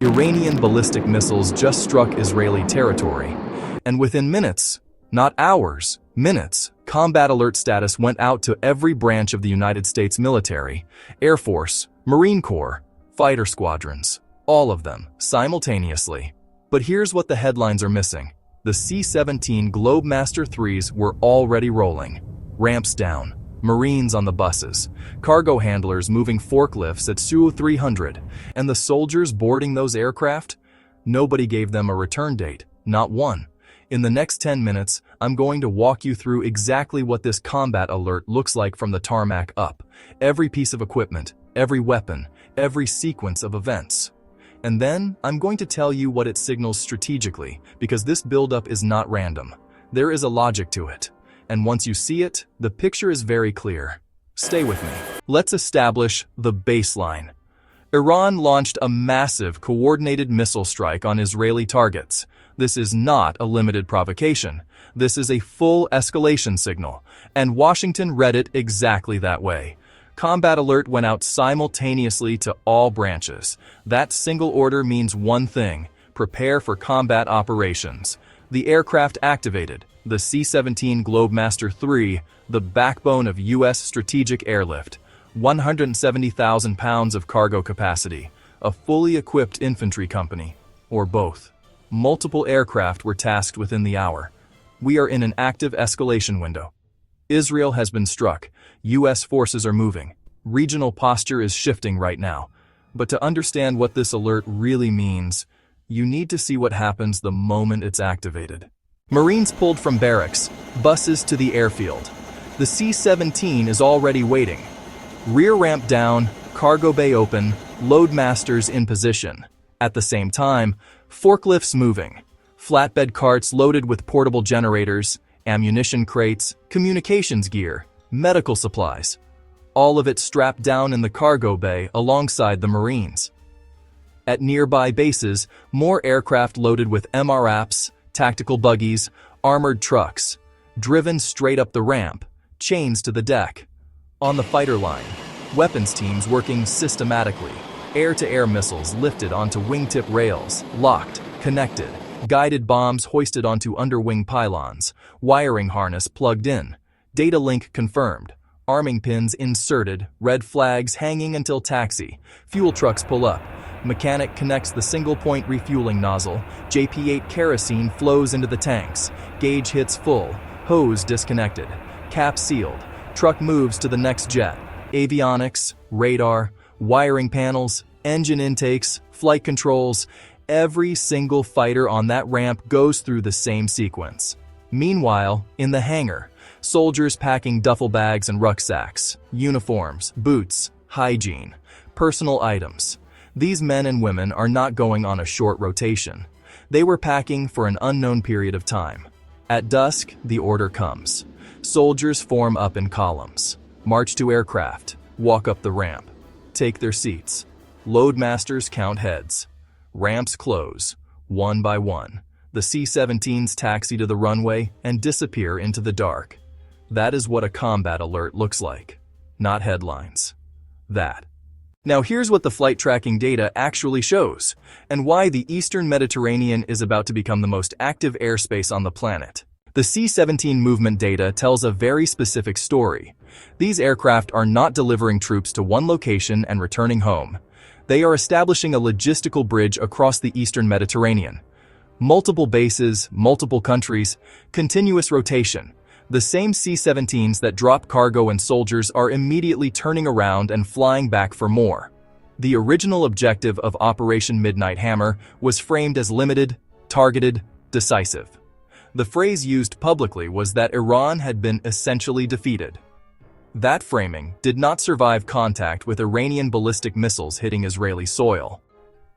Iranian ballistic missiles just struck Israeli territory, and within minutes, not hours, minutes, combat alert status went out to every branch of the United States military, Air Force, Marine Corps, fighter squadrons, all of them, simultaneously. But here's what the headlines are missing. The C-17 Globemaster IIIs were already rolling. Ramps down, Marines on the buses, cargo handlers moving forklifts at Su-300, and the soldiers boarding those aircraft? Nobody gave them a return date, not one. In the next 10 minutes, I'm going to walk you through exactly what this combat alert looks like from the tarmac up. Every piece of equipment, every weapon, every sequence of events. And then, I'm going to tell you what it signals strategically, because this buildup is not random. There is a logic to it. And once you see it, the picture is very clear. Stay with me. Let's establish the baseline. Iran launched a massive coordinated missile strike on Israeli targets. This is not a limited provocation. This is a full escalation signal, and Washington read it exactly that way. Combat alert went out simultaneously to all branches. That single order means one thing: prepare for combat operations. The aircraft activated, the C-17 Globemaster III, the backbone of U.S. strategic airlift, 170,000 pounds of cargo capacity, a fully equipped infantry company, or both. Multiple aircraft were tasked within the hour. We are in an active escalation window. Israel has been struck. U.S. forces are moving. Regional posture is shifting right now. But to understand what this alert really means, you need to see what happens the moment it's activated. Marines pulled from barracks, buses to the airfield. The C-17 is already waiting. Rear ramp down, cargo bay open, loadmasters in position. At the same time, forklifts moving. Flatbed carts loaded with portable generators, ammunition crates, communications gear, medical supplies. All of it strapped down in the cargo bay alongside the Marines. At nearby bases, more aircraft loaded with MRAPs, tactical buggies, armored trucks, driven straight up the ramp, chains to the deck. On the fighter line, weapons teams working systematically, air-to-air missiles lifted onto wingtip rails, locked, connected, guided bombs hoisted onto underwing pylons, wiring harness plugged in, data link confirmed, arming pins inserted, red flags hanging until taxi, fuel trucks pull up, mechanic connects the single-point refueling nozzle, JP8 kerosene flows into the tanks, gauge hits full, hose disconnected, cap sealed, truck moves to the next jet, avionics, radar, wiring panels, engine intakes, flight controls. Every single fighter on that ramp goes through the same sequence. Meanwhile, in the hangar, soldiers packing duffel bags and rucksacks, uniforms, boots, hygiene, personal items. These men and women are not going on a short rotation. They were packing for an unknown period of time. At dusk, the order comes. Soldiers form up in columns, march to aircraft, walk up the ramp, take their seats. Loadmasters count heads. Ramps close, one by one. The C-17s taxi to the runway and disappear into the dark. That is what a combat alert looks like, not headlines. That. Now here's what the flight tracking data actually shows, and why the Eastern Mediterranean is about to become the most active airspace on the planet. The C-17 movement data tells a very specific story. These aircraft are not delivering troops to one location and returning home. They are establishing a logistical bridge across the Eastern Mediterranean. Multiple bases, multiple countries, continuous rotation. The same C-17s that drop cargo and soldiers are immediately turning around and flying back for more. The original objective of Operation Midnight Hammer was framed as limited, targeted, decisive. The phrase used publicly was that Iran had been essentially defeated. That framing did not survive contact with Iranian ballistic missiles hitting Israeli soil.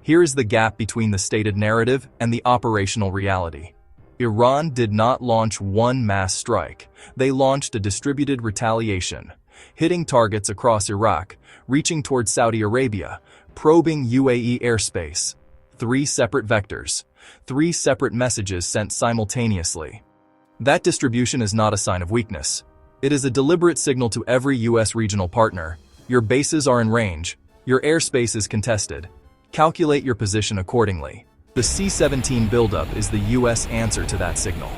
Here is the gap between the stated narrative and the operational reality. Iran did not launch one mass strike. They launched a distributed retaliation, hitting targets across Iraq, reaching toward Saudi Arabia, probing UAE airspace. 3 separate vectors, 3 separate messages sent simultaneously. That distribution is not a sign of weakness. It is a deliberate signal to every U.S. regional partner. Your bases are in range. Your airspace is contested. Calculate your position accordingly. The C-17 buildup is the US answer to that signal.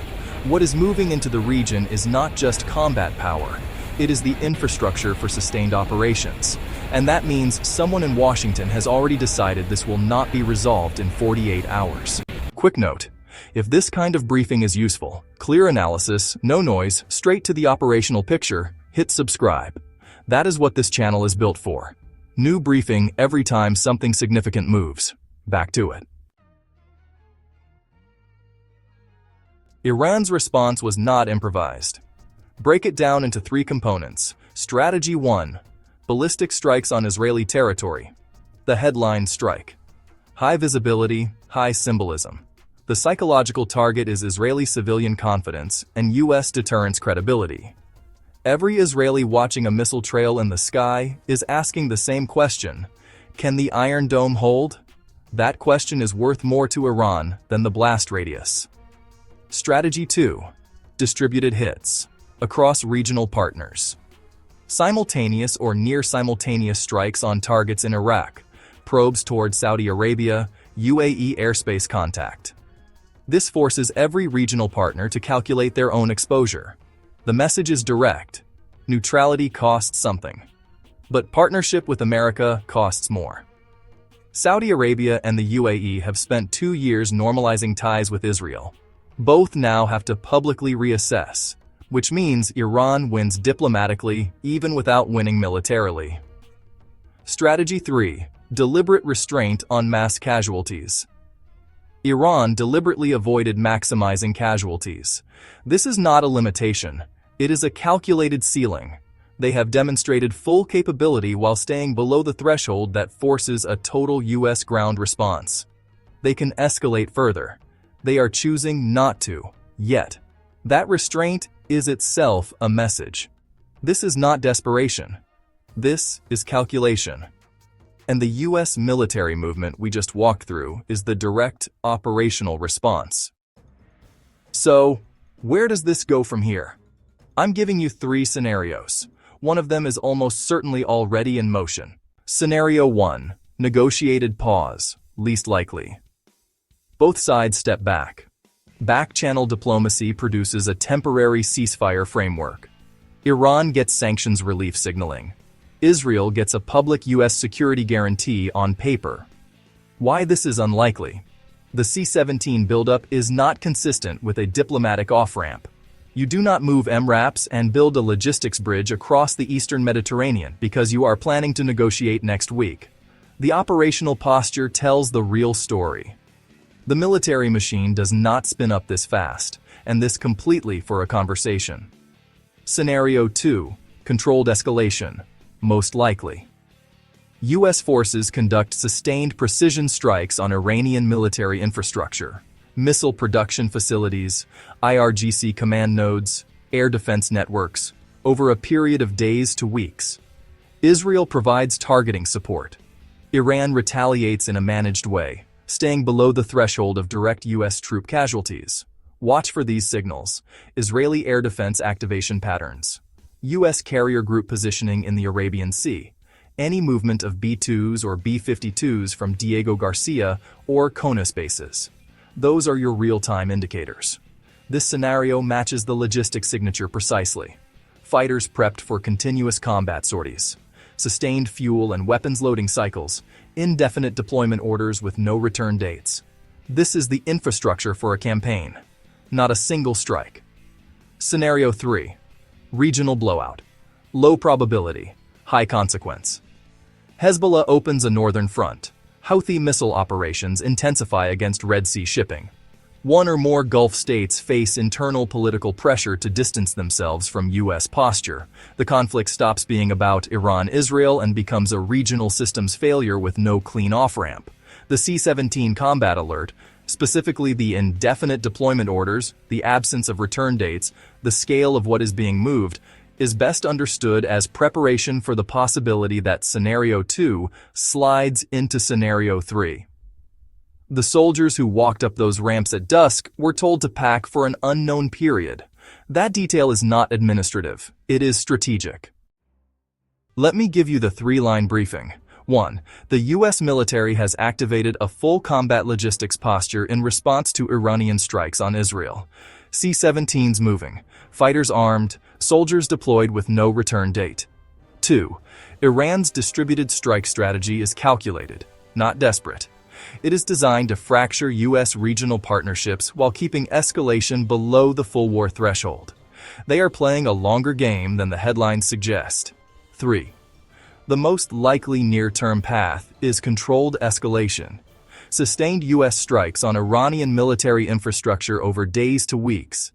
What is moving into the region is not just combat power, it is the infrastructure for sustained operations. And that means someone in Washington has already decided this will not be resolved in 48 hours. Quick note, if this kind of briefing is useful, clear analysis, no noise, straight to the operational picture, hit subscribe. That is what this channel is built for. New briefing every time something significant moves. Back to it. Iran's response was not improvised. Break it down into 3 components. Strategy 1. Ballistic strikes on Israeli territory. The headline strike. High visibility, high symbolism. The psychological target is Israeli civilian confidence and US deterrence credibility. Every Israeli watching a missile trail in the sky is asking the same question. Can the Iron Dome hold? That question is worth more to Iran than the blast radius. Strategy 2. Distributed hits. Across regional partners. Simultaneous or near-simultaneous strikes on targets in Iraq. Probes toward Saudi Arabia, UAE airspace contact. This forces every regional partner to calculate their own exposure. The message is direct. Neutrality costs something. But partnership with America costs more. Saudi Arabia and the UAE have spent 2 years normalizing ties with Israel. Both now have to publicly reassess, which means Iran wins diplomatically even without winning militarily. Strategy 3. Deliberate restraint on mass casualties. Iran deliberately avoided maximizing casualties. This is not a limitation. It is a calculated ceiling. They have demonstrated full capability while staying below the threshold that forces a total US ground response. They can escalate further. They are choosing not to, yet. That restraint is itself a message. This is not desperation. This is calculation. And the US military movement we just walked through is the direct operational response. So, where does this go from here? I'm giving you 3 scenarios. One of them is almost certainly already in motion. Scenario 1. Negotiated pause. Least likely. Both sides step back. Back-channel diplomacy produces a temporary ceasefire framework. Iran gets sanctions relief signaling. Israel gets a public US security guarantee on paper. Why this is unlikely? The C-17 buildup is not consistent with a diplomatic off-ramp. You do not move MRAPs and build a logistics bridge across the eastern Mediterranean because you are planning to negotiate next week. The operational posture tells the real story. The military machine does not spin up this fast, and this completely for a conversation. Scenario 2. Controlled escalation. Most likely. US forces conduct sustained precision strikes on Iranian military infrastructure. Missile production facilities, IRGC command nodes, air defense networks, over a period of days to weeks. Israel provides targeting support. Iran retaliates in a managed way, staying below the threshold of direct US troop casualties. Watch for these signals. Israeli air defense activation patterns. US carrier group positioning in the Arabian Sea. Any movement of B-2s or B-52s from Diego Garcia or CONUS bases. Those are your real-time indicators. This scenario matches the logistic signature precisely. Fighters prepped for continuous combat sorties. Sustained fuel and weapons loading cycles. Indefinite deployment orders with no return dates. This is the infrastructure for a campaign, not a single strike. Scenario 3. Regional blowout. Low probability, high consequence. Hezbollah opens a northern front. Houthi missile operations intensify against Red Sea shipping. One or more Gulf states face internal political pressure to distance themselves from US posture. The conflict stops being about Iran-Israel and becomes a regional systems failure with no clean off-ramp. The C-17 combat alert, specifically the indefinite deployment orders, the absence of return dates, the scale of what is being moved, is best understood as preparation for the possibility that Scenario 2 slides into Scenario 3. The soldiers who walked up those ramps at dusk were told to pack for an unknown period. That detail is not administrative, it is strategic. Let me give you the 3-line briefing. 1. The U.S. military has activated a full combat logistics posture in response to Iranian strikes on Israel. C-17s moving, fighters armed, soldiers deployed with no return date. 2. Iran's distributed strike strategy is calculated, not desperate. It is designed to fracture U.S. regional partnerships while keeping escalation below the full war threshold. They are playing a longer game than the headlines suggest. 3. The most likely near-term path is controlled escalation. Sustained U.S. strikes on Iranian military infrastructure over days to weeks.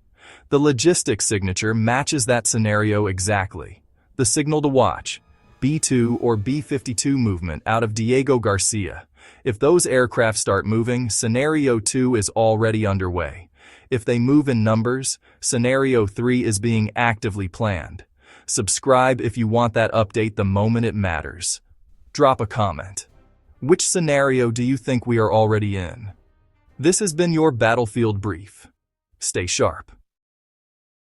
The logistics signature matches that scenario exactly. The signal to watch: B-2 or B-52 movement out of Diego Garcia. If those aircraft start moving, Scenario 2 is already underway. If they move in numbers, Scenario 3 is being actively planned. Subscribe if you want that update the moment it matters. Drop a comment. Which scenario do you think we are already in? This has been your Battlefield Brief. Stay sharp.